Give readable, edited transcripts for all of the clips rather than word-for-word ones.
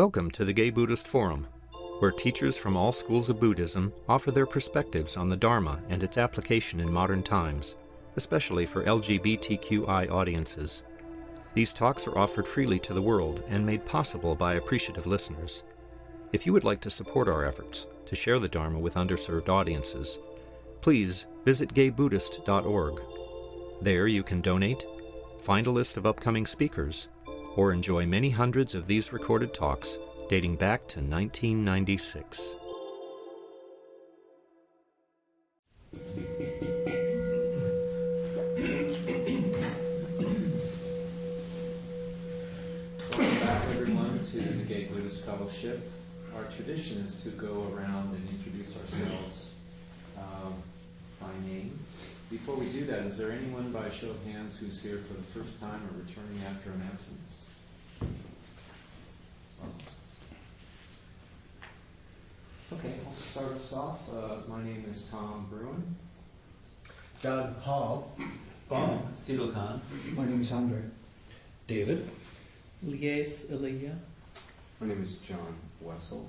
Welcome to the Gay Buddhist Forum, where teachers from all schools of Buddhism offer their perspectives on the Dharma and its application in modern times, especially for LGBTQI audiences. These talks are offered freely to the world and made possible by appreciative listeners. If you would like to support our efforts to share the Dharma with underserved audiences, please visit gaybuddhist.org. There you can donate, find a list of upcoming speakers, or enjoy many hundreds of these recorded talks dating back to 1996. Welcome back, everyone, to the Gay Buddhist Fellowship. Our tradition is to go around and introduce ourselves by name. Before we do that, is there anyone by a show of hands who's here for the first time or returning after an absence? Okay, I'll start us off. My name is Tom Bruin. Doug Hall. Bob Sidal Khan. My name is Andre. David. Lies Elia. My name is John Wessel.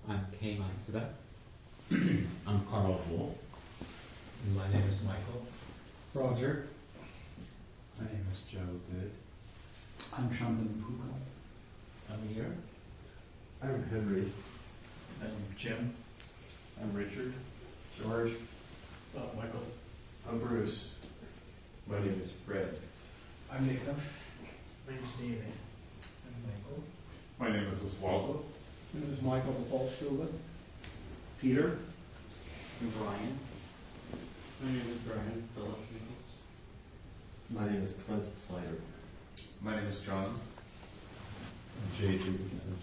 I'm Kay Matsuda. I'm Carl Wolf. My name is Michael. Roger. My name is Joe Good. I'm Shantan Puka. I'm here. I'm Henry. I'm Jim. I'm Richard. George. Michael. I'm Bruce. My name is Fred. I'm Nathan. My name is David. I'm Michael. My name is Oswaldo. My name is Michael Bolshulik. Peter. I'm Brian. My name is Brian Philip Nichols. My name is Clint Slider. My name is John. I'm Jay Jacobson.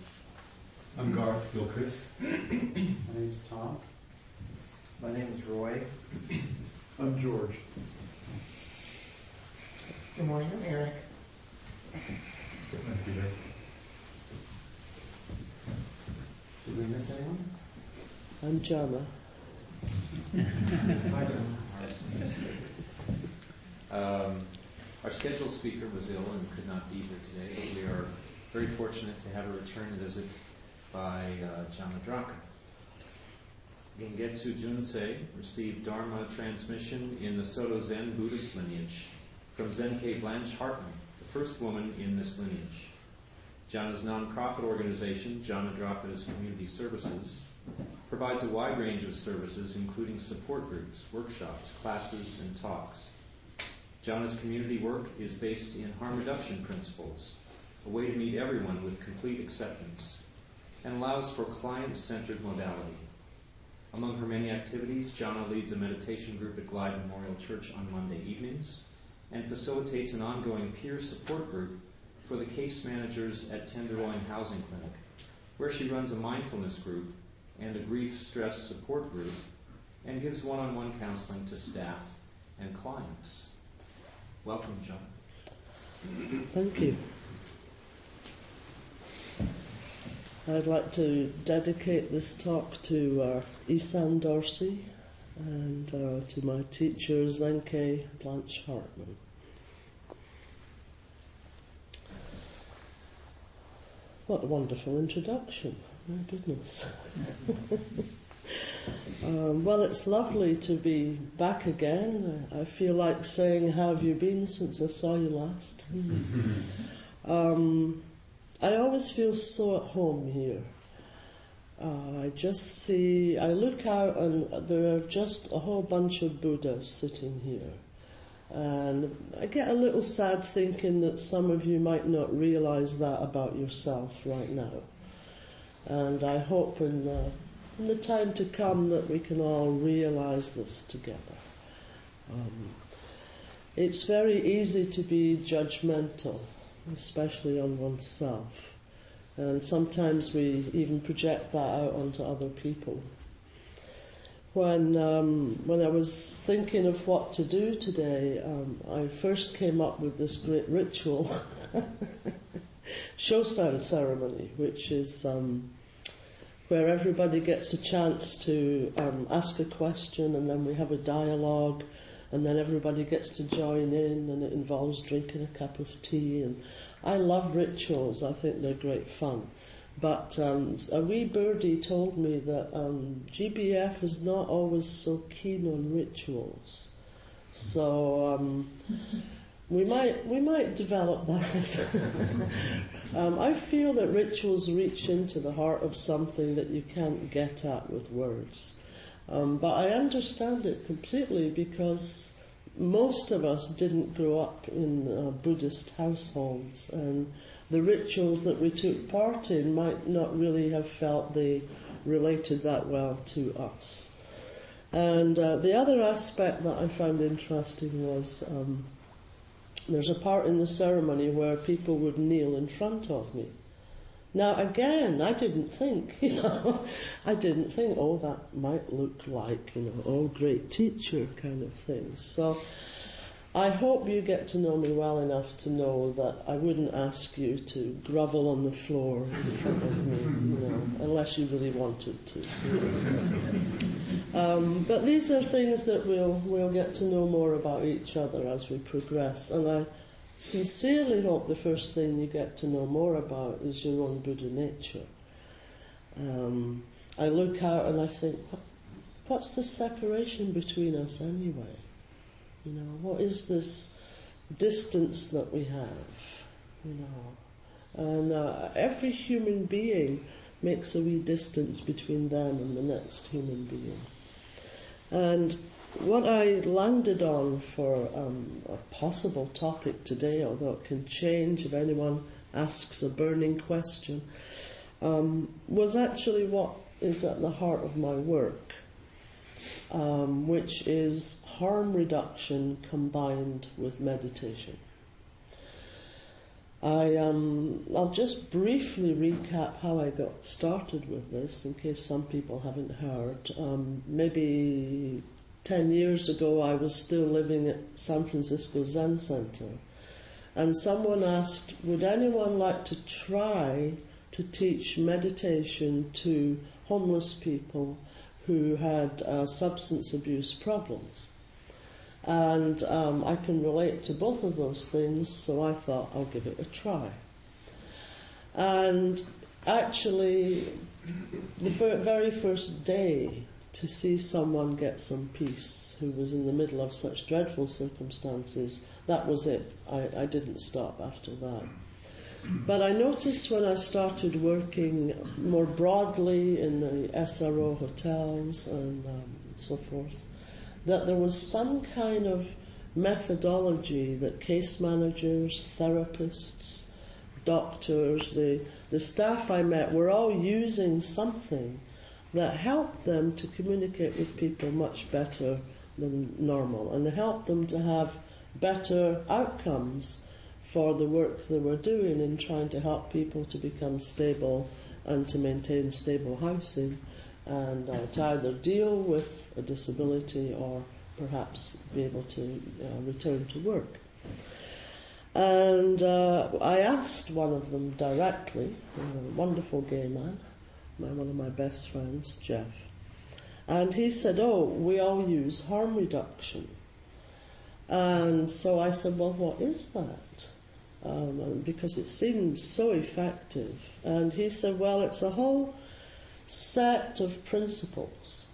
I'm Garth Gilchrist. My name is Tom. My name is Roy. I'm George. Good morning, I'm Eric. I'm Peter. Did we miss anyone? I'm Jana. Hi, John. Our scheduled speaker was ill and could not be here today, but we are very fortunate to have a return visit by Jana Drakka. Gengetsu Junsei received Dharma Transmission in the Soto Zen Buddhist Lineage from Zenkei Blanche Hartman, the first woman in this lineage. Jana's nonprofit organization, Jana Drakka Community Services, provides a wide range of services, including support groups, workshops, classes, and talks. Jana's community work is based in harm reduction principles, a way to meet everyone with complete acceptance, and allows for client-centered modality. Among her many activities, Jana leads a meditation group at Glide Memorial Church on Monday evenings and facilitates an ongoing peer support group for the case managers at Tenderloin Housing Clinic, where she runs a mindfulness group and a grief-stress support group and gives one-on-one counseling to staff and clients. Welcome, Jana. Thank you. I'd like to dedicate this talk to Isan Dorsey and to my teacher, Zenkei Blanche Hartman. What a wonderful introduction. My goodness. Well, it's lovely to be back again. I feel like saying, how have you been since I saw you last? I always feel so at home here. I look out and there are just a whole bunch of Buddhas sitting here. And I get a little sad thinking that some of you might not realize that about yourself right now. And I hope in the time to come that we can all realize this together. It's very easy to be judgmental, especially on oneself. And sometimes we even project that out onto other people. When I was thinking of what to do today, I first came up with this great ritual, Shosan ceremony, which is where everybody gets a chance to ask a question and then we have a dialogue and then everybody gets to join in, and it involves drinking a cup of tea. And I love rituals. I think they're great fun. But a wee birdie told me that GBF is not always so keen on rituals. So we might develop that. I feel that rituals reach into the heart of something that you can't get at with words. But I understand it completely, because most of us didn't grow up in Buddhist households, and the rituals that we took part in might not really have felt they related that well to us. And the other aspect that I found interesting was there's a part in the ceremony where people would kneel in front of me. Now again, I didn't think, oh, that might look like, oh, great teacher kind of thing. So I hope you get to know me well enough to know that I wouldn't ask you to grovel on the floor in front of me, unless you really wanted to. But these are things that we'll get to know more about each other as we progress. And I sincerely hope the first thing you get to know more about is your own Buddha nature. I look out and I think, what's the separation between us anyway? What is this distance that we have? And every human being makes a wee distance between them and the next human being. And what I landed on for a possible topic today, although it can change if anyone asks a burning question, was actually what is at the heart of my work, which is harm reduction combined with meditation. I'll just briefly recap how I got started with this, in case some people haven't heard. Maybe 10 years ago, I was still living at San Francisco Zen Center, and someone asked, would anyone like to try to teach meditation to homeless people who had substance abuse problems? And I can relate to both of those things, so I thought I'll give it a try. And actually, the very first day to see someone get some peace who was in the middle of such dreadful circumstances, that was it. I didn't stop after that. But I noticed when I started working more broadly in the SRO hotels and so forth, that there was some kind of methodology that case managers, therapists, doctors, the staff I met were all using something that helped them to communicate with people much better than normal, and helped them to have better outcomes for the work they were doing in trying to help people to become stable and to maintain stable housing, and to either deal with a disability or perhaps be able to return to work. And I asked one of them directly, a wonderful gay man, one of my best friends, Jeff, and he said, oh, we all use harm reduction. And so I said, well, what is that? Because it seems so effective. And he said, well, it's a whole set of principles,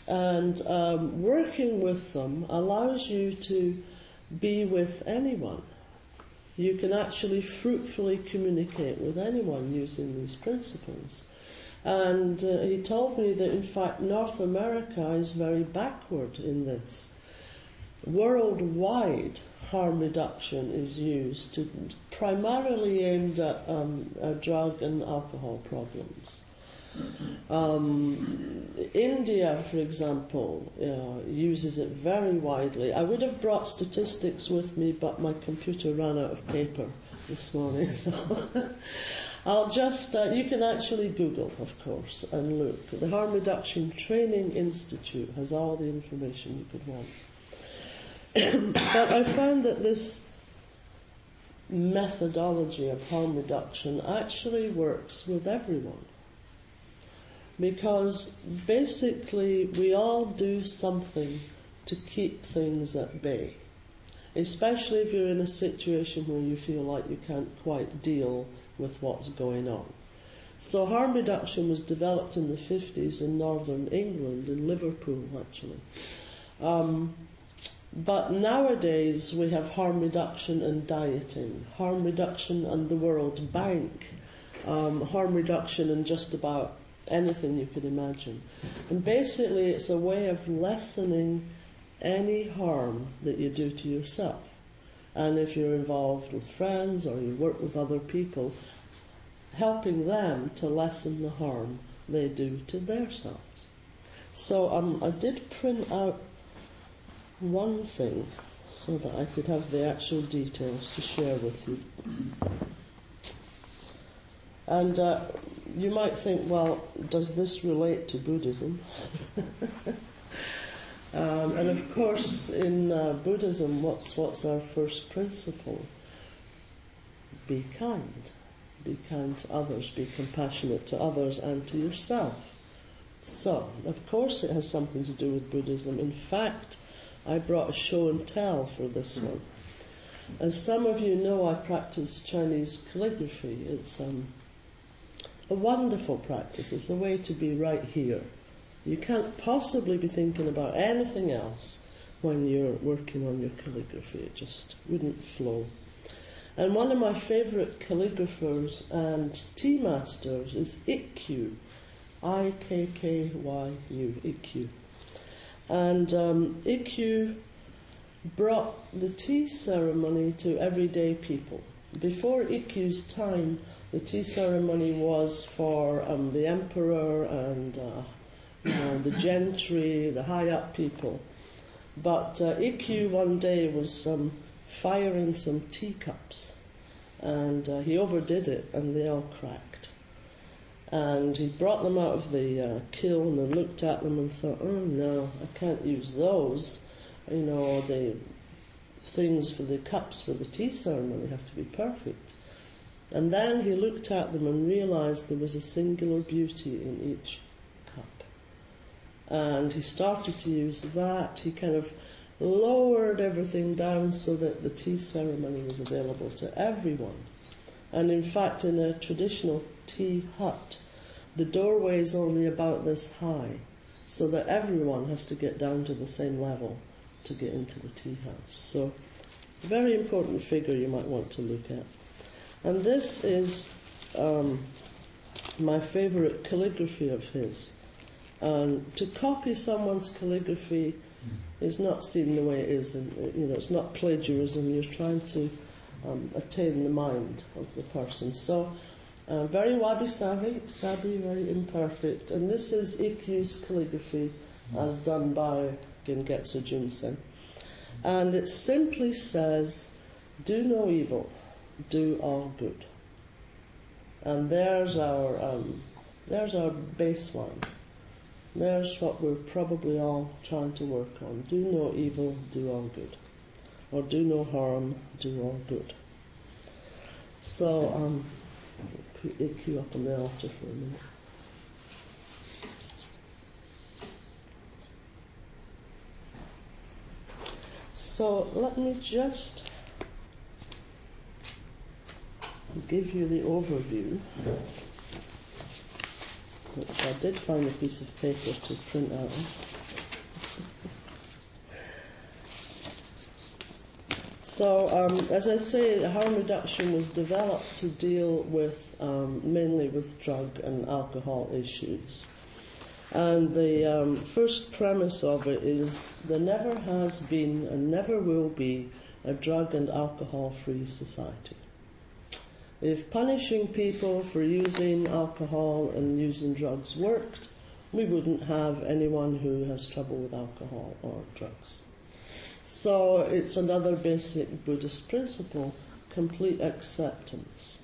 and working with them allows you to be with anyone. You can actually fruitfully communicate with anyone using these principles. And he told me that in fact North America is very backward in this. Worldwide, harm reduction is used primarily aimed at drug and alcohol problems. India, for example, uses it very widely. I would have brought statistics with me, but my computer ran out of paper this morning, so I'll just, you can actually Google, of course, and look. The Harm Reduction Training Institute has all the information you could want. But I found that this methodology of harm reduction actually works with everyone. Because basically we all do something to keep things at bay, especially if you're in a situation where you feel like you can't quite deal with what's going on. So harm reduction was developed in the 50s in northern England, in Liverpool actually. But nowadays we have harm reduction and dieting, harm reduction and the World Bank, harm reduction in just about anything you could imagine. And basically it's a way of lessening any harm that you do to yourself. And if you're involved with friends or you work with other people, helping them to lessen the harm they do to themselves. So I did print out one thing so that I could have the actual details to share with you. And you might think, well, does this relate to Buddhism? And of course, in Buddhism, what's our first principle? Be kind. Be kind to others, be compassionate to others and to yourself. So, of course it has something to do with Buddhism. In fact, I brought a show and tell for this one. As some of you know, I practice Chinese calligraphy. It's a wonderful practice. It's a way to be right here. You can't possibly be thinking about anything else when you're working on your calligraphy. It just wouldn't flow. And one of my favourite calligraphers and tea masters is Ikkyu, I-K-K-Y-U, Ikkyu. And Ikkyu brought the tea ceremony to everyday people. Before Ikkyu's time, the tea ceremony was for the emperor and the gentry, the high-up people. But Ikkyu one day was firing some teacups, and he overdid it, and they all cracked. And he brought them out of the kiln and looked at them and thought, oh no, I can't use those. The things for the cups for the tea ceremony have to be perfect. And then he looked at them and realised there was a singular beauty in each cup. And he started to use that. He kind of lowered everything down so that the tea ceremony was available to everyone. And in fact, in a traditional tea hut, the doorway is only about this high, so that everyone has to get down to the same level to get into the tea house. So, a very important figure you might want to look at. And this is my favourite calligraphy of his. And to copy someone's calligraphy is not seen the way it is, and it's not plagiarism. You're trying to attain the mind of the person. So, very wabi-sabi, very imperfect. And this is Ikkyu's calligraphy as done by Gengetsu Junsei. And it simply says, do no evil, do all good. And there's our baseline. There's what we're probably all trying to work on. Do no evil, do all good. Or do no harm, do all good. So, put Ikkyu up on the altar for a minute. So, let me just give you the overview, which I did find a piece of paper to print out. So, as I say, harm reduction was developed to deal with mainly with drug and alcohol issues. And the first premise of it is there never has been and never will be a drug and alcohol-free society. If punishing people for using alcohol and using drugs worked, we wouldn't have anyone who has trouble with alcohol or drugs. So it's another basic Buddhist principle, complete acceptance.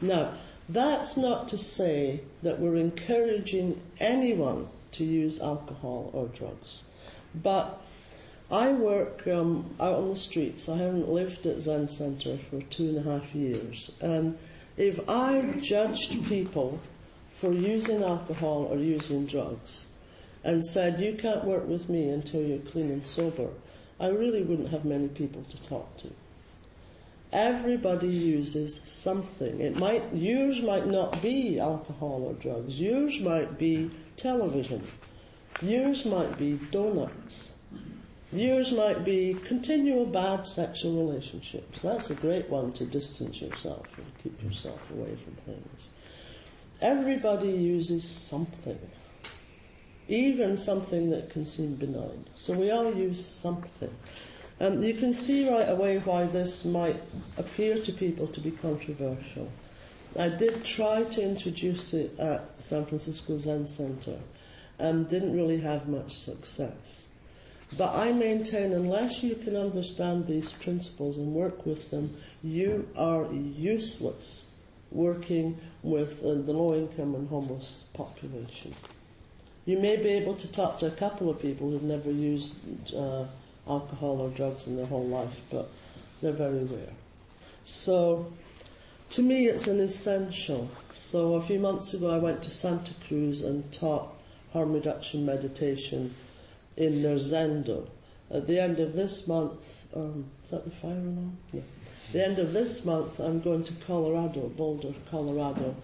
Now, that's not to say that we're encouraging anyone to use alcohol or drugs. But I work out on the streets. I haven't lived at Zen Center for 2.5 years. And if I judged people for using alcohol or using drugs, and said, you can't work with me until you're clean and sober, I really wouldn't have many people to talk to. Everybody uses something. Yours might not be alcohol or drugs. Yours might be television. Yours might be donuts. Yours might be continual bad sexual relationships. That's a great one to distance yourself and keep yourself away from things. Everybody uses something, even something that can seem benign. So we all use something. And you can see right away why this might appear to people to be controversial. I did try to introduce it at San Francisco Zen Center and didn't really have much success. But I maintain, unless you can understand these principles and work with them, you are useless working with the low-income and homeless population. You may be able to talk to a couple of people who've never used alcohol or drugs in their whole life, but they're very rare. So, to me, it's an essential. So, a few months ago, I went to Santa Cruz and taught harm reduction meditation in their Zendo. At the end of this month, is that the fire alarm? Yeah. At the end of this month, I'm going to Colorado, Boulder, Colorado,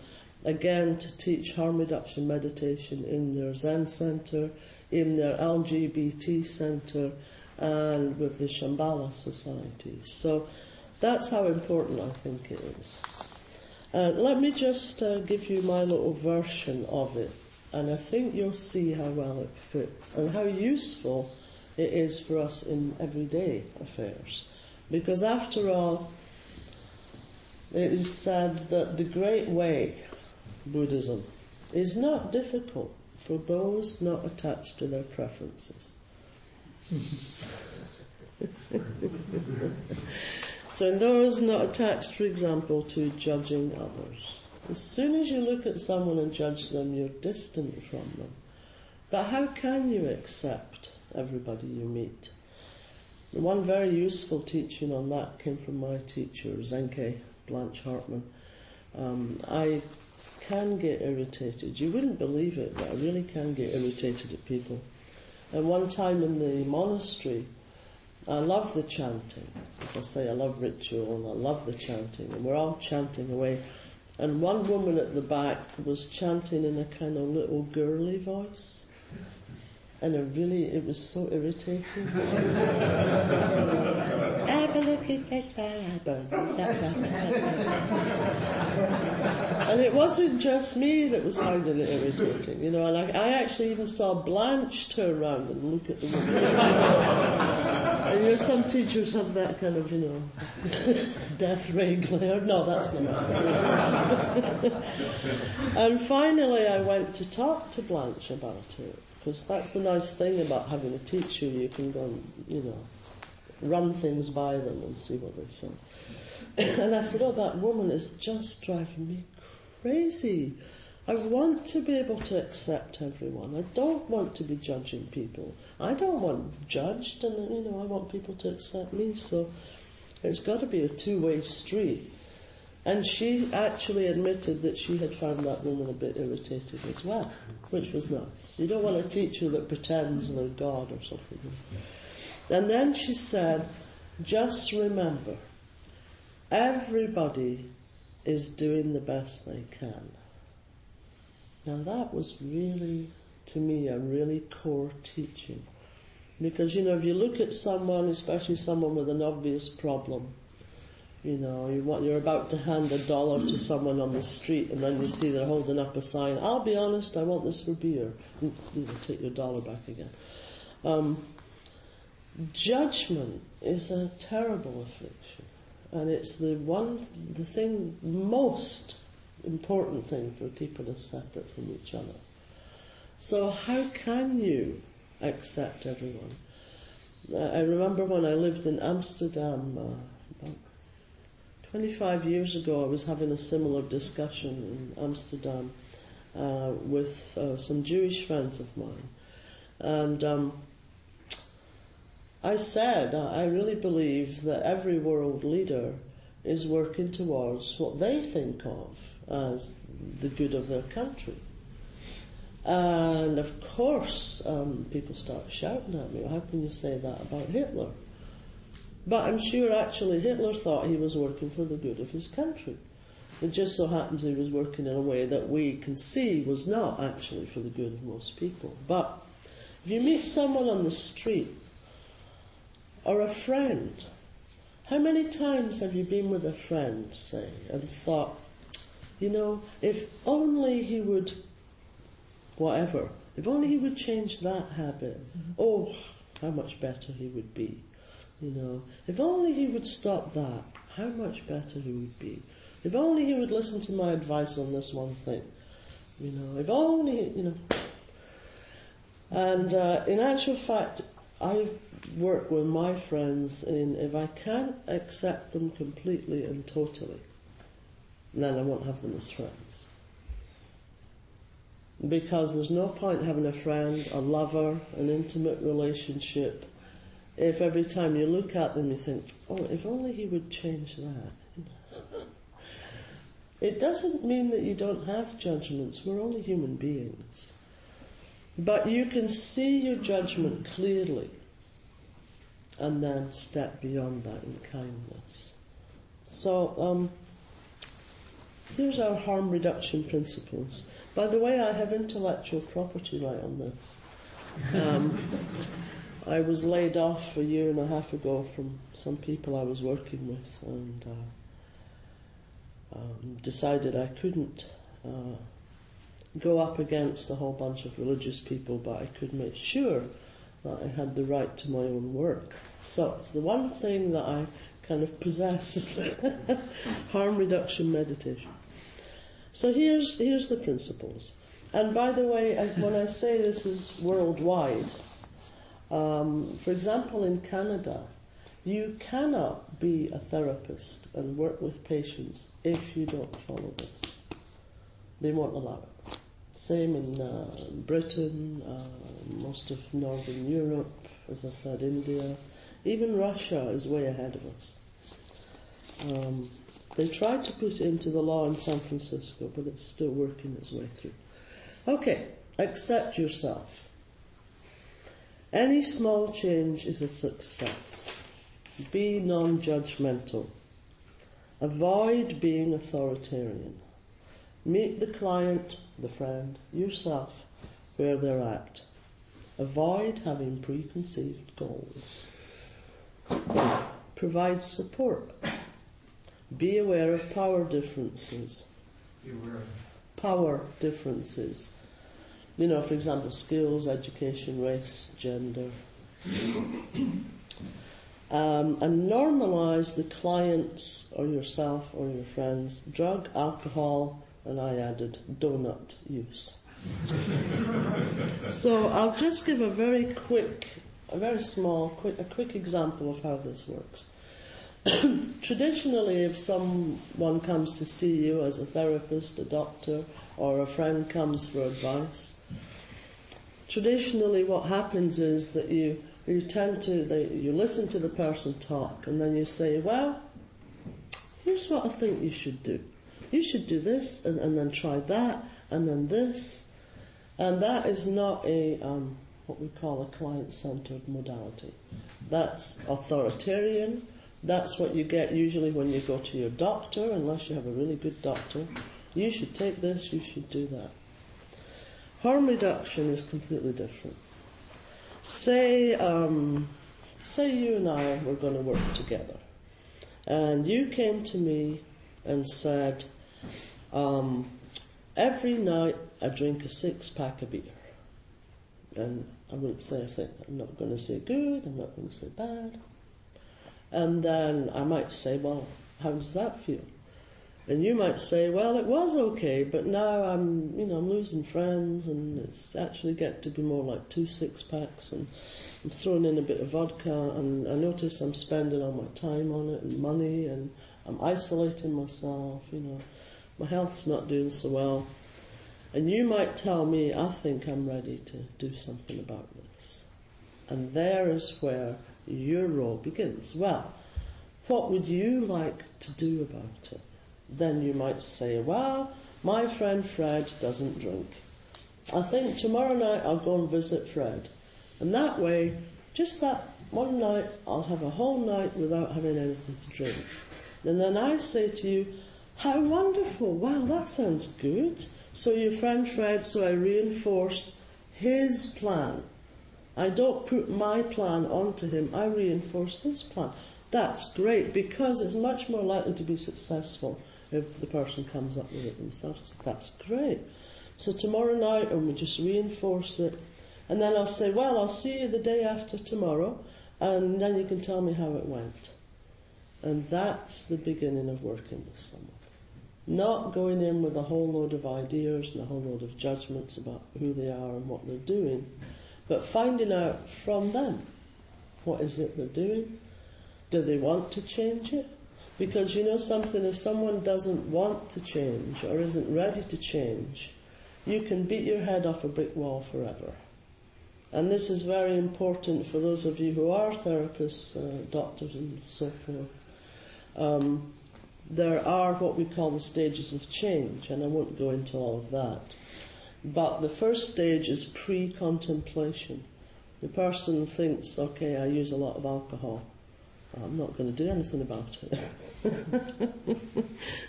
again to teach harm reduction meditation in their Zen center, in their LGBT center, and with the Shambhala Society. So that's how important I think it is. Let me just give you my little version of it, and I think you'll see how well it fits and how useful it is for us in everyday affairs. Because after all, it is said that the great way, Buddhism, is not difficult for those not attached to their preferences. So in those not attached, for example, to judging others. As soon as you look at someone and judge them, you're distant from them. But how can you accept everybody you meet? And one very useful teaching on that came from my teacher, Zenkei Blanche Hartman. I can get irritated. You wouldn't believe it, but I really can get irritated at people. And one time in the monastery, I love the chanting. As I say, I love ritual and I love the chanting. And we're all chanting away. And one woman at the back was chanting in a kind of little girly voice. And it was so irritating. And it wasn't just me that was finding it irritating, you know, and I actually even saw Blanche turn around and look at the woman. And you know, some teachers have that kind of, you know, death ray glare. No, that's not it. And finally I went to talk to Blanche about it. Because that's the nice thing about having a teacher. You can go and, you know, run things by them and see what they say. And I said, that woman is just driving me crazy. I want to be able to accept everyone. I don't want to be judging people. I don't want judged, and, you know, I want people to accept me. So it's got to be a two-way street. And she actually admitted that she had found that woman a bit irritating as well, which was nice. You don't want a teacher that pretends they're God or something. And then she said, just remember, everybody is doing the best they can. Now that was really, to me, a really core teaching. Because, you know, if you look at someone, especially someone with an obvious problem, you know, you're about to hand $1 to someone on the street, and then you see they're holding up a sign, I'll be honest, I want this for beer. You know, take your $1 back again. Judgment is a terrible affliction, and it's the most important thing for keeping us separate from each other. So how can you accept everyone? I remember when I lived in Amsterdam, about 25 years ago, I was having a similar discussion in Amsterdam with some Jewish friends of mine. And I said, I really believe that every world leader is working towards what they think of as the good of their country. And of course, people start shouting at me, how can you say that about Hitler? But I'm sure actually Hitler thought he was working for the good of his country. It just so happens he was working in a way that we can see was not actually for the good of most people. But if you meet someone on the street, or a friend, how many times have you been with a friend, say, and thought, you know, if only he would, whatever, if only he would change that habit, oh, how much better he would be. You know, if only he would stop that, how much better he would be. If only he would listen to my advice on this one thing. You know, if only, you know. And in actual fact, I work with my friends in, if I can't accept them completely and totally, then I won't have them as friends. Because there's no point having a friend, a lover, an intimate relationship, if every time you look at them you think, oh, if only he would change that. It doesn't mean that you don't have judgments. We're only human beings. But you can see your judgment clearly and then step beyond that in kindness. So, here's our harm reduction principles. By the way, I have intellectual property right on this. I was laid off a year and a half ago from some people I was working with, and decided I couldn't go up against a whole bunch of religious people, but I could make sure that I had the right to my own work. So it's the one thing that I kind of possess is harm reduction meditation. So here's the principles. And by the way, when I say this is worldwide, for example, in Canada, you cannot be a therapist and work with patients if you don't follow this. They won't allow it. Same in Britain, most of Northern Europe, as I said, India. Even Russia is way ahead of us. They tried to put it into the law in San Francisco, but it's still working its way through. Okay, accept yourself. Any small change is a success. Be non-judgmental. Avoid being authoritarian. Meet the client, the friend, yourself, where they're at. Avoid having preconceived goals. Provide support. Be aware of power differences. Be aware of Power differences. You know, for example, skills, education, race, gender. And normalize the clients or yourself or your friends' drug, alcohol, and I added donut use. So I'll just give a very quick example of how this works. Traditionally, if someone comes to see you as a therapist, a doctor, or a friend comes for advice, traditionally what happens is that you listen to the person talk, and then you say, well, here's what I think you should do. You should do this, and then try that, and then this. And that is not what we call a client-centered modality. That's authoritarian. That's what you get usually when you go to your doctor, unless you have a really good doctor. You should take this, you should do that. Harm reduction is completely different. Say you and I were going to work together, and you came to me and said, every night I drink a 6-pack of beer. And I wouldn't say a thing. I'm not going to say good, I'm not going to say bad. And then I might say, well, how does that feel? And you might say, well, it was okay, but now I'm losing friends, and it's actually getting to be more like 2 6-packs, and I'm throwing in a bit of vodka, and I notice I'm spending all my time on it and money, and I'm isolating myself, my health's not doing so well. And you might tell me, I think I'm ready to do something about this. And there is where your role begins. Well, what would you like to do about it? Then you might say, well, my friend Fred doesn't drink. I think tomorrow night I'll go and visit Fred. And that way, just that one night, I'll have a whole night without having anything to drink. And then I say to you, how wonderful, wow, that sounds good. So your friend Fred, so I reinforce his plan. I don't put my plan onto him, I reinforce his plan. That's great, because it's much more likely to be successful if the person comes up with it themselves. That's great. So tomorrow night, and we just reinforce it. And then I'll say, well, I'll see you the day after tomorrow, and then you can tell me how it went. And that's the beginning of working with someone. Not going in with a whole load of ideas and a whole load of judgments about who they are and what they're doing, but finding out from them, what is it they're doing? Do they want to change it? Because you know something, if someone doesn't want to change or isn't ready to change, you can beat your head off a brick wall forever. And this is very important for those of you who are therapists, doctors and so forth. There are what we call the stages of change, and I won't go into all of that. But the first stage is pre-contemplation. The person thinks, okay, I use a lot of alcohol. I'm not going to do anything about it.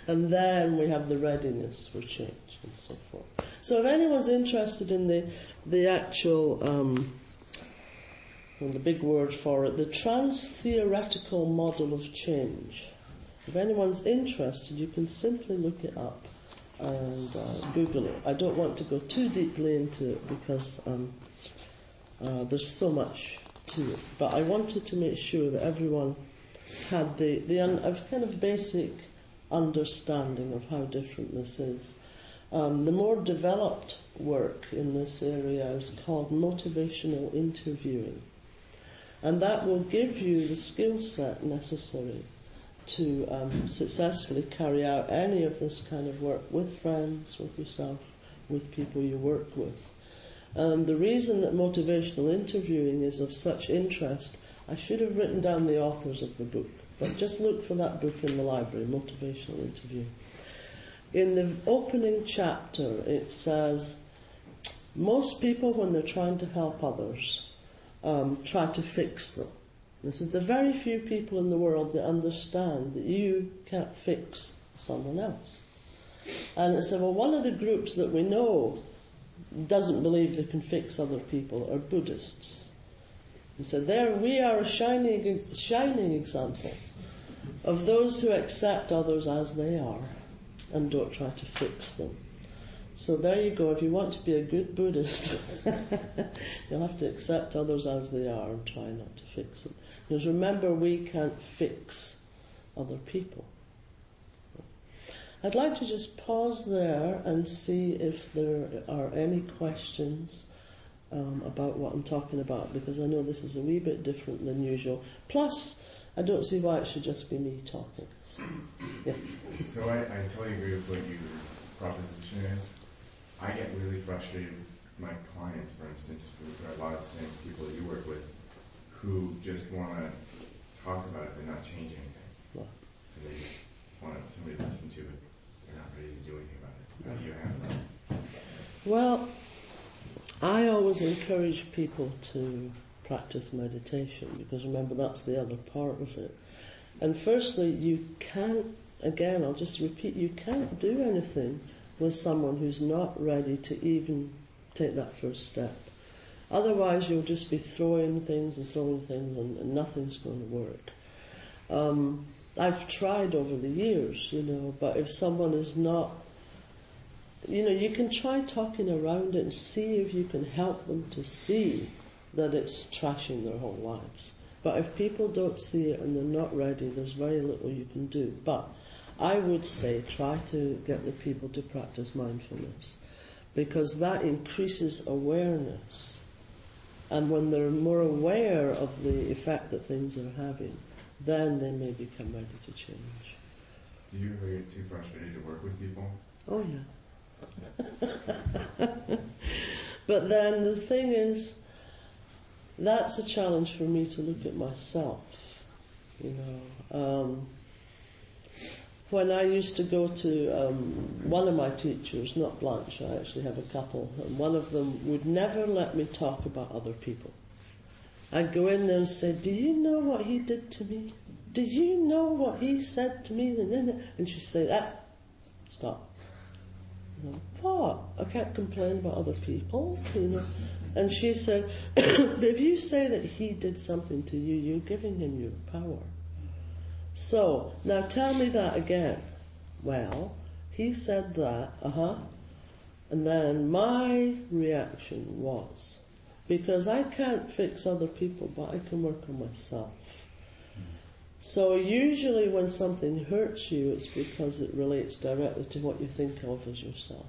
And then we have the readiness for change and so forth. So if anyone's interested in the actual, the big word for it, the trans-theoretical model of change, if anyone's interested, you can simply look it up and Google it. I don't want to go too deeply into it because there's so much to it. But I wanted to make sure that everyone had the kind of basic understanding of how different this is. The more developed work in this area is called motivational interviewing. And that will give you the skill set necessary to successfully carry out any of this kind of work with friends, with yourself, with people you work with. The reason that motivational interviewing is of such interest, I should have written down the authors of the book, but just look for that book in the library, Motivational Interview. In the opening chapter, it says, most people, when they're trying to help others, try to fix them. This is the very few people in the world that understand that you can't fix someone else. And it said, well, one of the groups that we know doesn't believe they can fix other people are Buddhists. He said, there we are a shining example of those who accept others as they are and don't try to fix them. So there you go. If you want to be a good Buddhist, you'll have to accept others as they are and try not to fix them. Because remember, we can't fix other people. I'd like to just pause there and see if there are any questions about what I'm talking about, because I know this is a wee bit different than usual. Plus, I don't see why it should just be me talking. So, yeah. So I totally agree with what your proposition is. I get really frustrated with my clients, for instance, for a lot of the same people that you work with, who just want to talk about it but not change anything. Well, And they just want somebody to listen to it. They're not ready to do anything about it. How do you handle that? well, I always encourage people to practice meditation, because remember, that's the other part of it. And firstly, you can't, again, I'll just repeat, you can't do anything with someone who's not ready to even take that first step. Otherwise, you'll just be throwing things and nothing's going to work. I've tried over the years, but if someone is not, you can try talking around it and see if you can help them to see that it's trashing their whole lives. But if people don't see it and they're not ready, there's very little you can do. But I would say try to get the people to practice mindfulness, because that increases awareness. And when they're more aware of the effect that things are having, then they may become ready to change. Do you ever get too frustrated to work with people? Oh, yeah. But then the thing is, that's a challenge for me to look at myself. when I used to go to one of my teachers, not Blanche, I actually have a couple, and one of them would never let me talk about other people. I'd go in there and say, do you know what he did to me? Did you know what he said to me? And she'd say, stop. You know, what? I can't complain about other people, you know. And she said, but if you say that he did something to you, you're giving him your power. So, now tell me that again. Well, he said that, and then my reaction was, because I can't fix other people, but I can work on myself. So usually when something hurts you, it's because it relates directly to what you think of as yourself.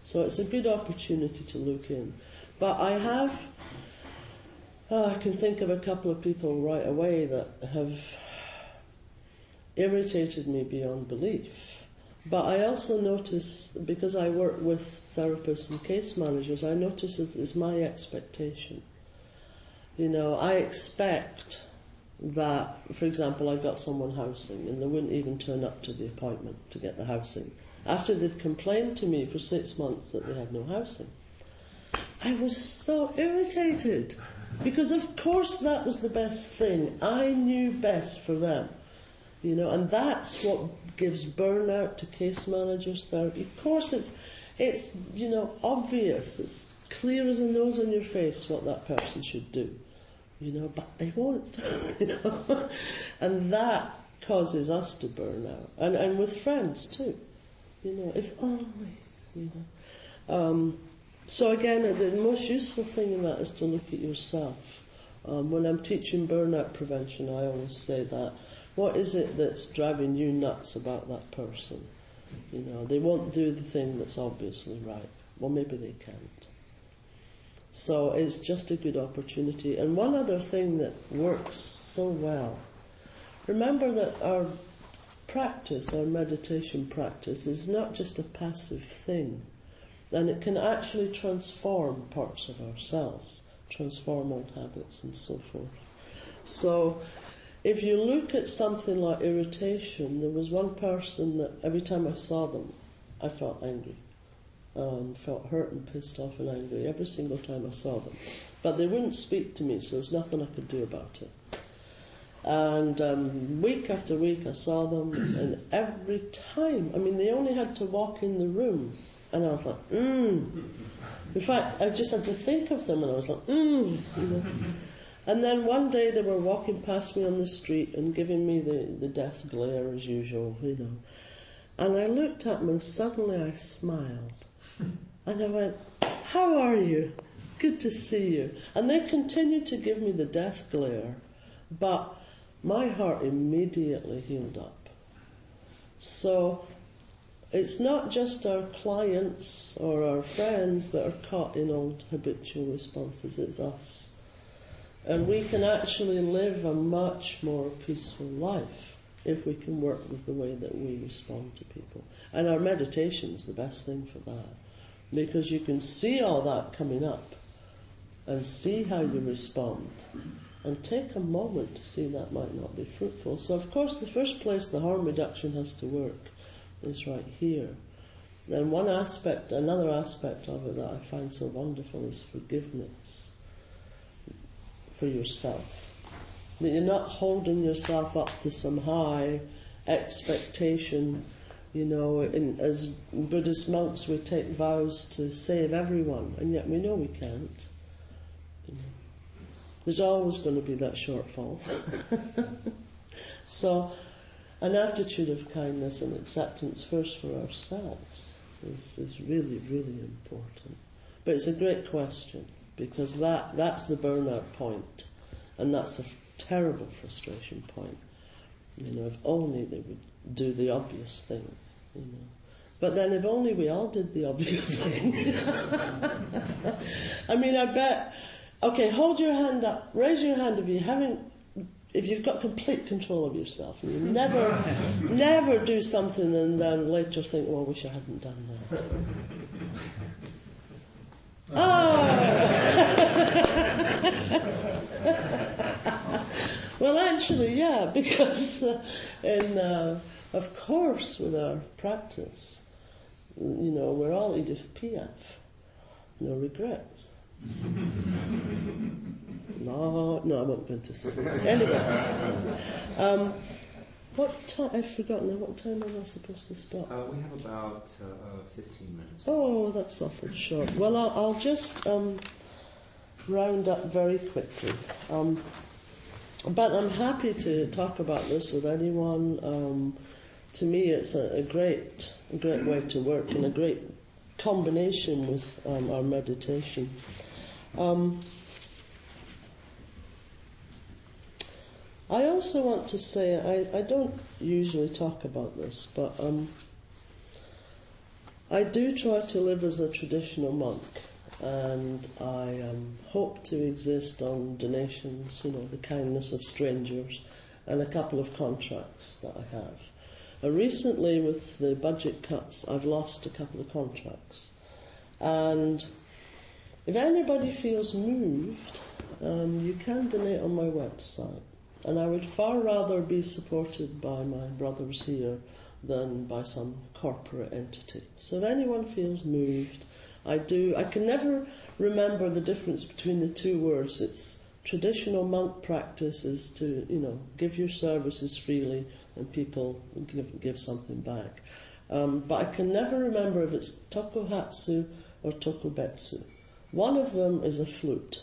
So it's a good opportunity to look in. But I can think of a couple of people right away that have irritated me beyond belief. But I also notice, because I work with therapists and case managers, I notice it is my expectation. You know, I expect that, for example, I got someone housing and they wouldn't even turn up to the appointment to get the housing, after they'd complained to me for 6 months that they had no housing. I was so irritated, because of course that was the best thing. I knew best for them. You know, and that's what gives burnout to case managers therapy. Of course it's you know, obvious, it's clear as a nose on your face what that person should do. You know, but they won't. You know, and that causes us to burn out, and with friends too. You know, if only. You know. So again, the most useful thing in that is to look at yourself. When I'm teaching burnout prevention, I always say that. What is it that's driving you nuts about that person? You know, they won't do the thing that's obviously right. Well, maybe they can't. So it's just a good opportunity. And one other thing that works so well, remember that our practice, our meditation practice, is not just a passive thing. And it can actually transform parts of ourselves, transform old habits and so forth. So if you look at something like irritation, there was one person that every time I saw them, I felt angry. Felt hurt and pissed off and angry every single time I saw them. But they wouldn't speak to me, so there was nothing I could do about it. And week after week I saw them, and every time, I mean, they only had to walk in the room, and I was like, In fact, I just had to think of them, and I was like, You know. And then one day they were walking past me on the street and giving me the death glare as usual, you know. And I looked at them and suddenly I smiled. And I went, how are you? Good to see you. And they continued to give me the death glare, but my heart immediately healed up. So it's not just our clients or our friends that are caught in old habitual responses, it's us. And we can actually live a much more peaceful life if we can work with the way that we respond to people. And our meditation's the best thing for that, because you can see all that coming up and see how you respond and take a moment to see that might not be fruitful. So of course the first place the harm reduction has to work is right here. Then another aspect of it that I find so wonderful is forgiveness for yourself. That you're not holding yourself up to some high expectation. You know, as Buddhist monks we take vows to save everyone, and yet we know we can't. You know, there's always going to be that shortfall. So an attitude of kindness and acceptance first for ourselves is really, really important. But it's a great question, because that's the burnout point, and that's a terrible frustration point. You know, if only they would do the obvious thing, you know. But then if only we all did the obvious thing. I mean, I bet, okay, hold your hand up, raise your hand if you've got complete control of yourself, and you never do something and then later think, oh, I wish I hadn't done that. Well, actually, yeah, because in Of course, with our practice, we're all Edith Piaf. No regrets. No, I won't go into say. Anyway, what time? I've forgotten. What time am I supposed to stop? We have about 15 minutes. Oh, that's awful short. Well, I'll just round up very quickly. But I'm happy to talk about this with anyone. To me, it's a great way to work and a great combination with our meditation. I also want to say, I don't usually talk about this, but I do try to live as a traditional monk, and I hope to exist on donations, the kindness of strangers, and a couple of contracts that I have. Recently, with the budget cuts, I've lost a couple of contracts. And if anybody feels moved, you can donate on my website. And I would far rather be supported by my brothers here than by some corporate entity. So if anyone feels moved, I can never remember the difference between the two words. It's traditional monk practice is to, give your services freely and people give something back. But I can never remember if it's tokuhatsu or tokubetsu. One of them is a flute.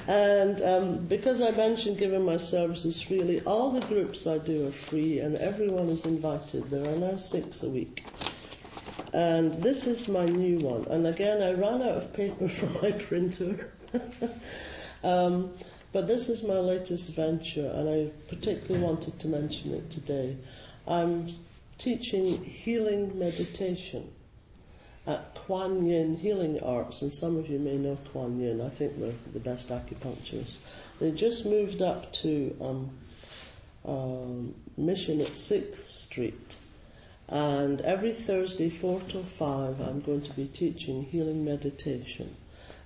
And because I mentioned giving my services freely, all the groups I do are free and everyone is invited. There are now 6 a week. And this is my new one. And again, I ran out of paper for my printer. But this is my latest venture, and I particularly wanted to mention it today. I'm teaching healing meditation at Kuan Yin Healing Arts, and some of you may know Kuan Yin. I think they're the best acupuncturists. They just moved up to Mission at 6th Street, and every Thursday 4 till 5 I'm going to be teaching healing meditation.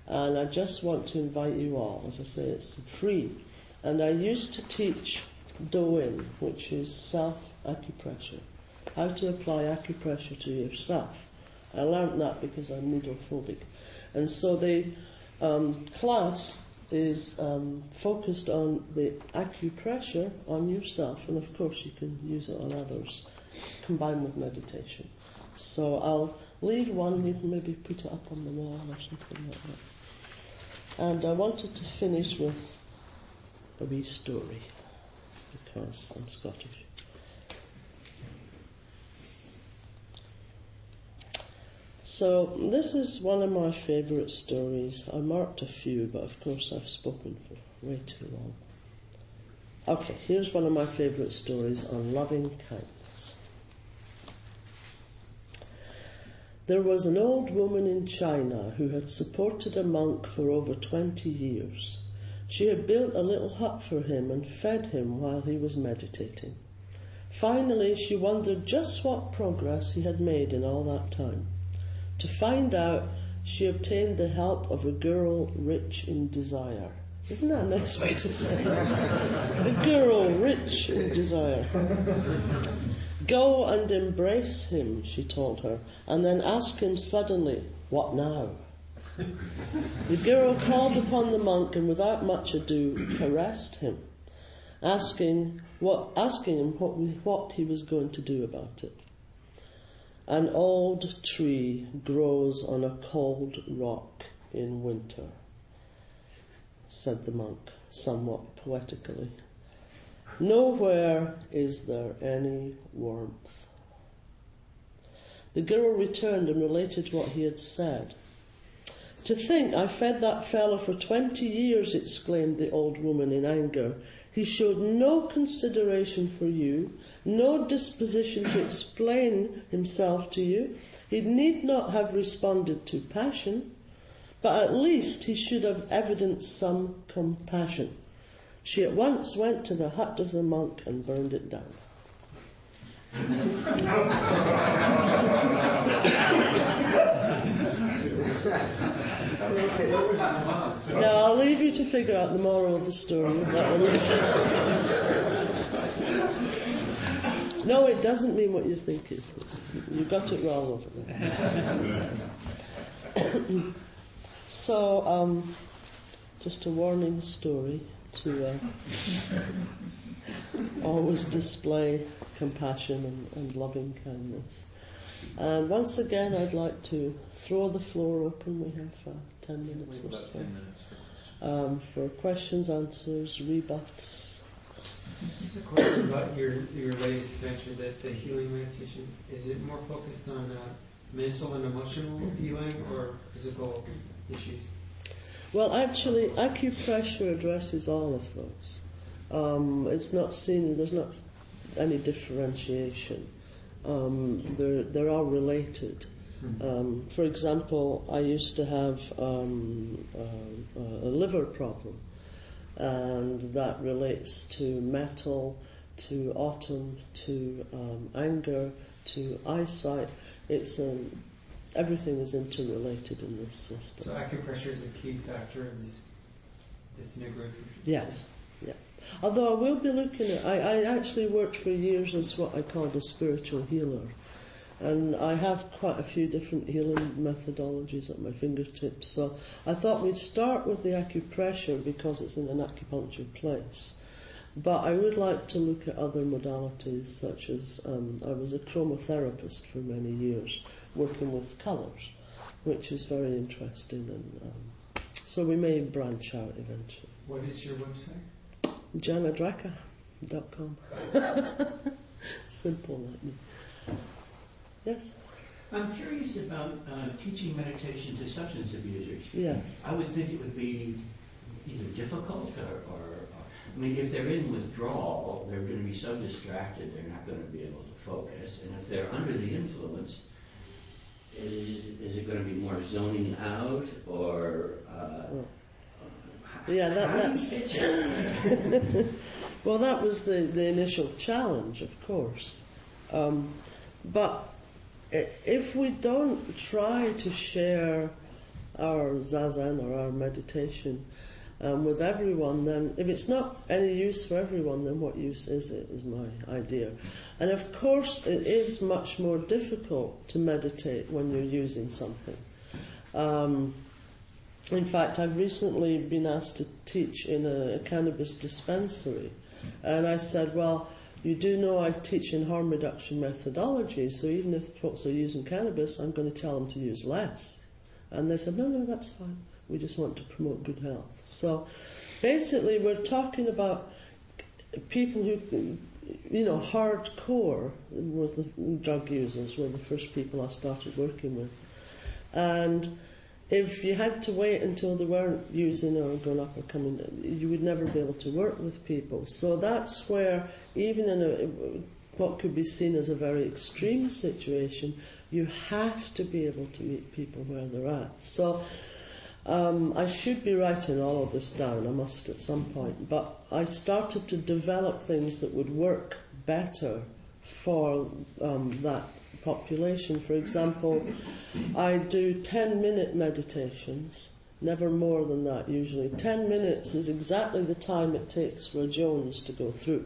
And I just want to invite you all. As I say, it's free. And I used to teach Do-in, which is self-acupressure, how to apply acupressure to yourself. I learned that because I'm needle-phobic. And so the class is focused on the acupressure on yourself, and of course you can use it on others, combined with meditation. So I'll leave one, you can maybe put it up on the wall or something like that. And I wanted to finish with a wee story, because I'm Scottish. So this is one of my favourite stories. I marked a few, but of course I've spoken for way too long. Okay, here's one of my favourite stories on loving kindness. There was an old woman in China who had supported a monk for over 20 years. She had built a little hut for him and fed him while he was meditating. Finally, she wondered just what progress he had made in all that time. To find out, she obtained the help of a girl rich in desire. Isn't that a nice way to say it? A girl rich in desire. Go and embrace him, she told her, and then ask him suddenly, what now? The girl called upon the monk and without much ado caressed him, asking him what he was going to do about it. An old tree grows on a cold rock in winter, said the monk, somewhat poetically. Nowhere is there any warmth. The girl returned and related what he had said. To think I fed that fellow for 20 years, exclaimed the old woman in anger. He showed no consideration for you, no disposition to explain himself to you. He need not have responded to passion, but at least he should have evidenced some compassion. She at once went to the hut of the monk and burned it down. Now, I'll leave you to figure out the moral of the story. If that one is. No, it doesn't mean what you think it. You got it wrong over there. So, just a warning story to always display compassion and loving kindness. And once again, I'd like to throw the floor open. We have 10 minutes or so. 10 minutes for questions. For questions, answers, rebuffs. Just a question about your latest venture, the healing meditation. Is it more focused on mental and emotional healing or physical issues? Well, actually, acupressure addresses all of those. It's not seen, there's not any differentiation. They're all related. For example, I used to have a liver problem, and that relates to metal, to autumn, to anger, to eyesight. It's everything is interrelated in this system. So acupressure is a key factor of this new group? Yes, yeah. Although I will be looking at, I actually worked for years as what I called a spiritual healer. And I have quite a few different healing methodologies at my fingertips. So I thought we'd start with the acupressure because it's in an acupuncture place. But I would like to look at other modalities, such as I was a chromotherapist for many years, working with colours, which is very interesting. And so we may branch out eventually. What is your website? JanaDrakka.com. Simple like me. Yes? I'm curious about teaching meditation to substance abusers. Yes. I would think it would be either difficult or I mean, if they're in withdrawal, they're going to be so distracted they're not going to be able to focus. And if they're under the influence, is it going to be more zoning out or... Yeah, that's... Well, that was the initial challenge, of course. But if we don't try to share our zazen or our meditation with everyone, then if it's not any use for everyone, then what use is it, is my idea. And of course it is much more difficult to meditate when you're using something. In fact, I've recently been asked to teach in a cannabis dispensary, and I said, well, you do know I teach in harm reduction methodology, so even if folks are using cannabis, I'm going to tell them to use less. And they said, no, that's fine. We just want to promote good health. So basically we're talking about people who, hardcore was the drug users were the first people I started working with. And if you had to wait until they weren't using or going up or coming down, you would never be able to work with people. So that's where, even in what could be seen as a very extreme situation, you have to be able to meet people where they're at. So I should be writing all of this down, I must at some point, but I started to develop things that would work better for that population. For example, I do 10-minute meditations, never more than that usually. 10 minutes is exactly the time it takes for a Jones to go through,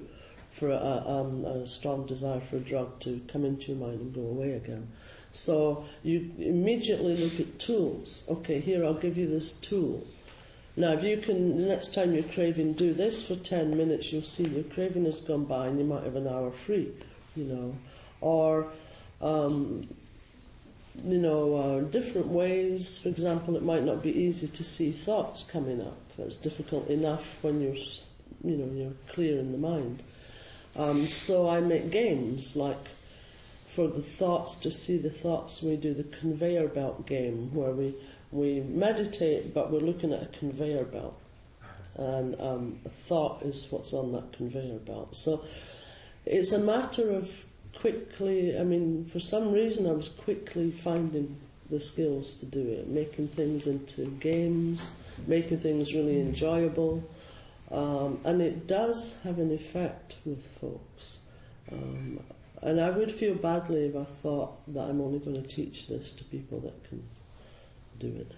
for a strong desire for a drug to come into your mind and go away again. So you immediately look at tools. Okay, here, I'll give you this tool. Now, if you can, the next time you're craving, do this for 10 minutes, you'll see your craving has gone by and you might have an hour free, Or, different ways. For example, it might not be easy to see thoughts coming up. That's difficult enough when you're clear in the mind. So I make games, like for the thoughts, to see the thoughts, we do the conveyor belt game, where we meditate, but we're looking at a conveyor belt. And a thought is what's on that conveyor belt. So it's a matter of quickly, for some reason I was quickly finding the skills to do it, making things into games, making things really enjoyable. And it does have an effect with folks. And I would feel badly if I thought that I'm only going to teach this to people that can do it.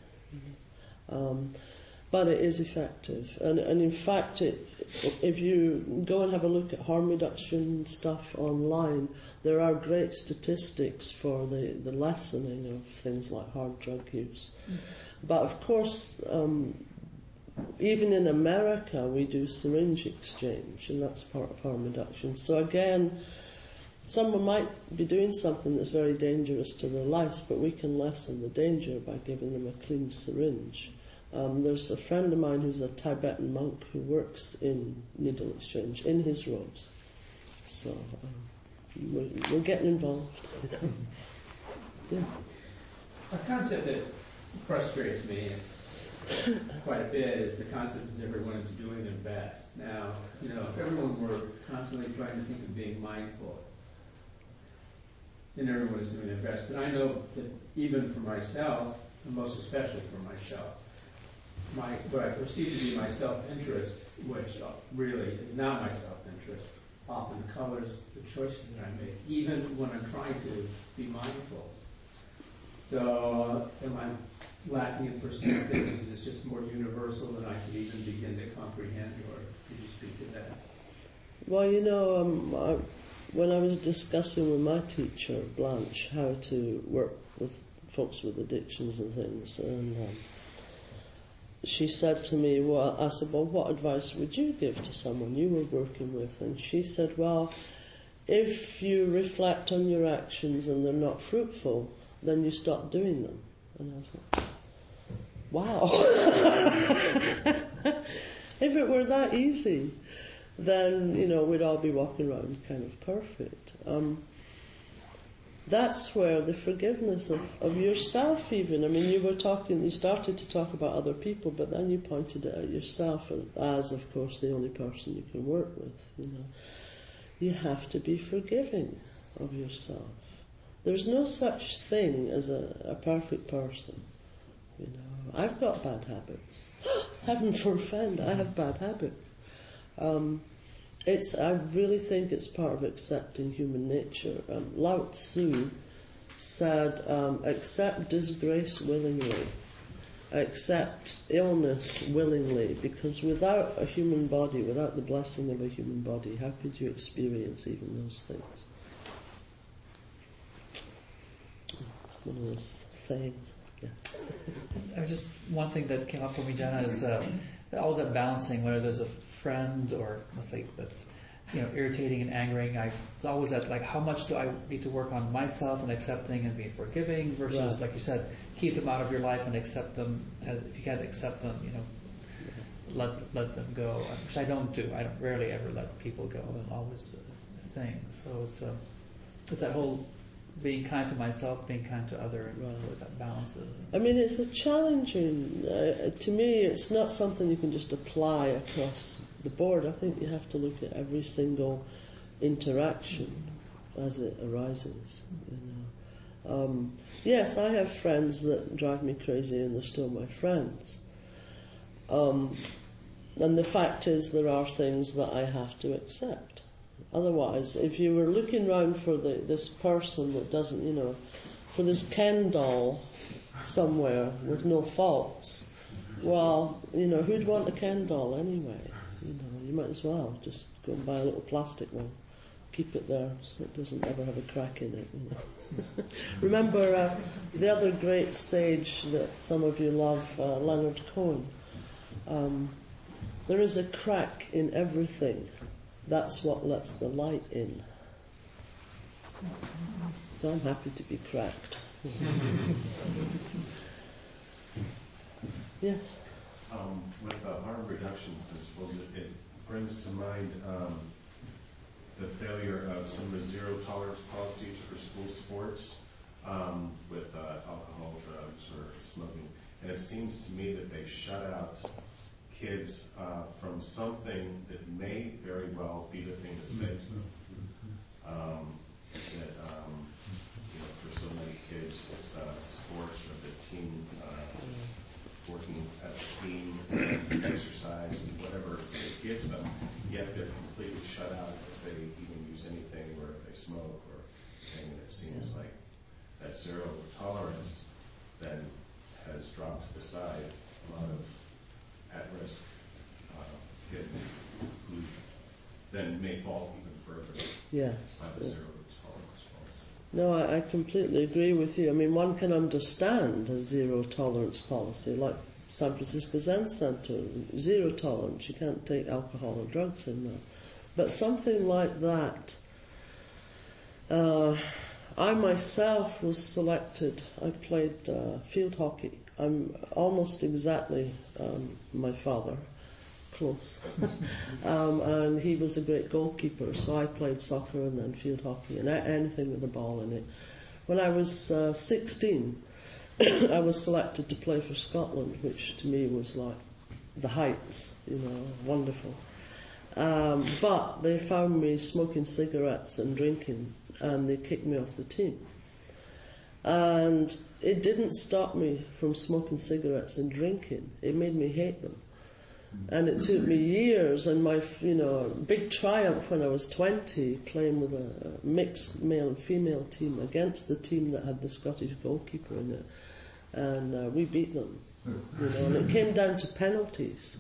but it is effective. And in fact, if you go and have a look at harm reduction stuff online, there are great statistics for the lessening of things like hard drug use. But of course, even in America, we do syringe exchange, and that's part of harm reduction. So again, someone might be doing something that's very dangerous to their lives, but we can lessen the danger by giving them a clean syringe. There's a friend of mine who's a Tibetan monk who works in needle exchange in his robes. So we're getting involved. Yes. A concept that frustrates me quite a bit is the concept that everyone is doing their best. Now, if everyone were constantly trying to think of being mindful, then everyone is doing their best. But I know that even for myself, and most especially for myself, what I perceive to be my self-interest, which really is not my self-interest, often colors the choices that I make, even when I'm trying to be mindful. So, am I lacking in perspective? Is this just more universal than I can even begin to comprehend, or could you speak to that? Well, when I was discussing with my teacher, Blanche, how to work with folks with addictions and things, and she said to me, I said, well, what advice would you give to someone you were working with? And she said, well, if you reflect on your actions and they're not fruitful, then you stop doing them. And I was like, wow. If it were that easy, then, we'd all be walking around kind of perfect. That's where the forgiveness of yourself even, you started to talk about other people, but then you pointed it out yourself as, of course, the only person you can work with, You have to be forgiving of yourself. There's no such thing as a perfect person, I've got bad habits. Heaven forfend, I have bad habits. I really think it's part of accepting human nature. Lao Tzu said, accept disgrace willingly, accept illness willingly, because without a human body, without the blessing of a human body, how could you experience even those things? One of those sayings. Yeah. Just one thing that came up for me, Jana, is always that balancing, whether there's a friend or, let's say, that's irritating and angering. It's always that, like, how much do I need to work on myself and accepting and being forgiving versus, like you said, keep them out of your life and accept them. As if you can't accept them, let them go, which I don't do. I don't rarely ever let people go. It's always a thing. So it's that whole being kind to myself, being kind to other, and what that balance is. It's a challenging. To me, it's not something you can just apply across the board. I think you have to look at every single interaction as it arises. Yes, I have friends that drive me crazy, and they're still my friends. And the fact is, there are things that I have to accept. Otherwise, if you were looking around for this person that doesn't, for this Ken doll somewhere with no faults, well, who'd want a Ken doll anyway? You might as well just go and buy a little plastic one, keep it there so it doesn't ever have a crack in it. Remember the other great sage that some of you love, Leonard Cohen. There is a crack in everything. That's what lets the light in. So I'm happy to be cracked. Yes? With harm reduction principles, it brings to mind the failure of some of the zero tolerance policies for school sports with alcohol, drugs, or smoking. And it seems to me that they shut out kids from something that may very well be the thing that saves them. For so many kids, it's sports or the team, working as a team, exercise, and whatever it gives them, yet they're completely shut out if they even use anything or if they smoke or anything. And it seems like that zero tolerance then has dropped to the side a lot of at-risk kids who then may fall even further Yes. by the zero tolerance policy. No, I completely agree with you. I mean, one can understand a zero tolerance policy, like San Francisco Zen Center, zero tolerance. You can't take alcohol or drugs in there. But something like that, I myself was selected. I played field hockey. I'm almost exactly my father, close. And he was a great goalkeeper, so I played soccer and then field hockey and anything with a ball in it. When I was 16, I was selected to play for Scotland, which to me was like the heights, wonderful. But they found me smoking cigarettes and drinking, and they kicked me off the team. And it didn't stop me from smoking cigarettes and drinking. It made me hate them. And it took me years, and my big triumph when I was 20, playing with a mixed male and female team against the team that had the Scottish goalkeeper in it. And we beat them, and it came down to penalties,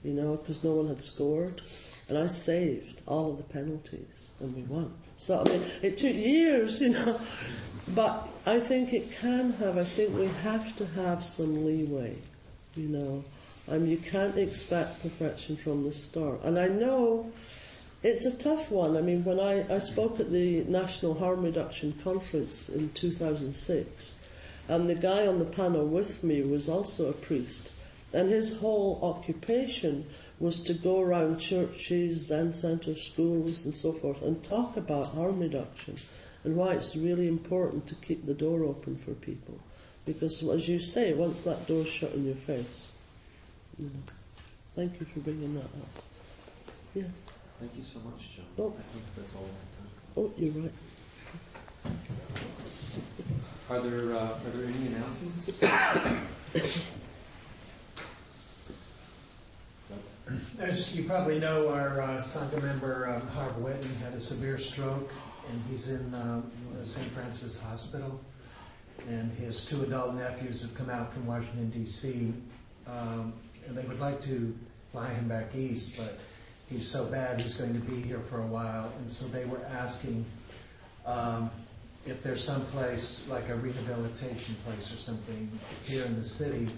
because no one had scored. And I saved all of the penalties, and we won. So, I mean, it took years, but I think it can have, I think we have to have some leeway, you can't expect perfection from the start. And I know it's a tough one. I mean, when I spoke at the National Harm Reduction Conference in 2006, and the guy on the panel with me was also a priest, and his whole occupation was to go around churches, Zen centers, schools, and so forth, and talk about harm reduction and why it's really important to keep the door open for people. Because, as you say, once that door's shut in your face. Thank you for bringing that up. Yes. Thank you so much, John. Oh. I think that's all I have time for. Oh, you're right. Are there any announcements? As you probably know, our Sangha member, Harv Witten, had a severe stroke, and he's in St. Francis Hospital. And his 2 adult nephews have come out from Washington, D.C., and they would like to fly him back east, but he's so bad he's going to be here for a while. And so they were asking if there's some place, like a rehabilitation place or something, here in the city.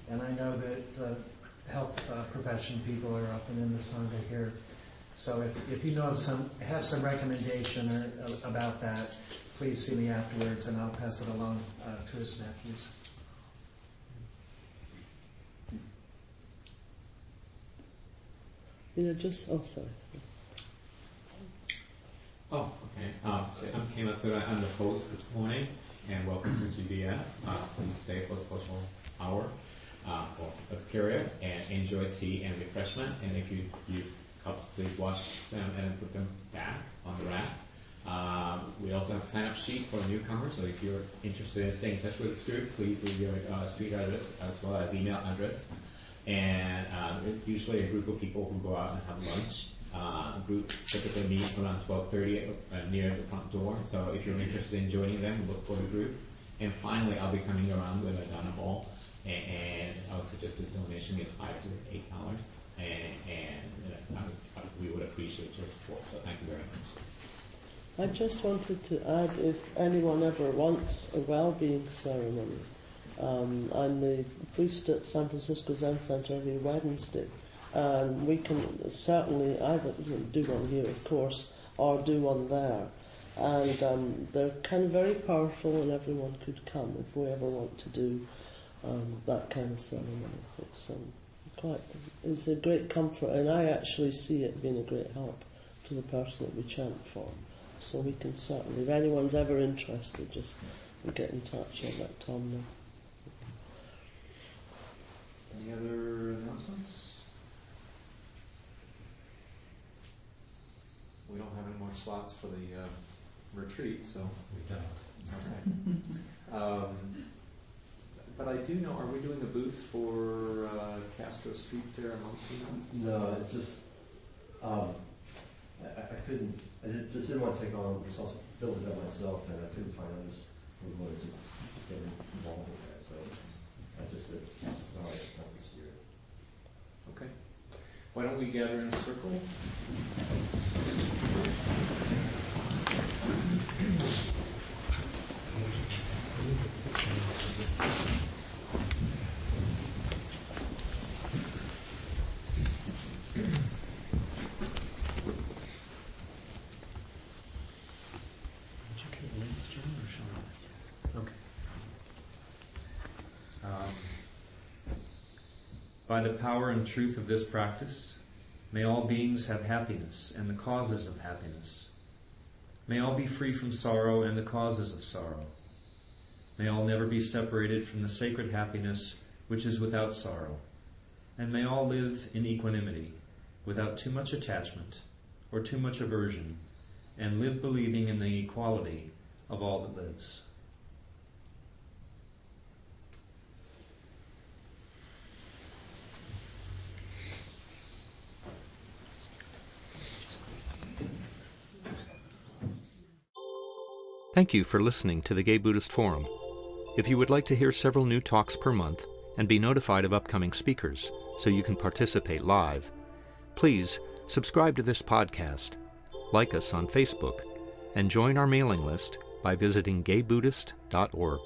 And I know that health profession people are often in the Sangha here. So if you know have some recommendation about that, please see me afterwards, and I'll pass it along to his nephews. Sorry. Oh, okay. I'm Ken Matsuda. I'm the host this morning, and welcome to GBF. Please stay for a social hour or a period, and enjoy tea and refreshment. And if you use cups, please wash them and put them back on the rack. We also have a sign-up sheet for newcomers, so if you're interested in staying in touch with the group, please leave your street address as well as email address. And usually a group of people who go out and have lunch. A group typically meets around 12:30 near the front door. So if you're interested in joining them, look for the group. And finally, I'll be coming around with a Dana ball, and I would suggest the donation is $5 to $8, and we would appreciate your support. So thank you very much. I just wanted to add, if anyone ever wants a well-being ceremony, I'm the priest at San Francisco Zen Center every Wednesday, and we can certainly either do one here, of course, or do one there. And they're kind of very powerful, and everyone could come if we ever want to do that kind of ceremony. It's a great comfort, and I actually see it being a great help to the person that we chant for. So we can certainly, if anyone's ever interested, just get in touch and let Tom know. Any other announcements? We don't have any more slots for the retreat, so we don't. All right. But I do know, are we doing a booth for Castro Street Fair in Montana? No, it just I couldn't. I just didn't want to take on responsibility of myself, and I couldn't find others who wanted to get involved with that. So I just said, sorry, not this year. Why don't we gather in a circle? By the power and truth of this practice, may all beings have happiness and the causes of happiness. May all be free from sorrow and the causes of sorrow. May all never be separated from the sacred happiness which is without sorrow. And may all live in equanimity, without too much attachment or too much aversion, and live believing in the equality of all that lives. Thank you for listening to the Gay Buddhist Forum. If you would like to hear several new talks per month and be notified of upcoming speakers so you can participate live, please subscribe to this podcast, like us on Facebook, and join our mailing list by visiting gaybuddhist.org.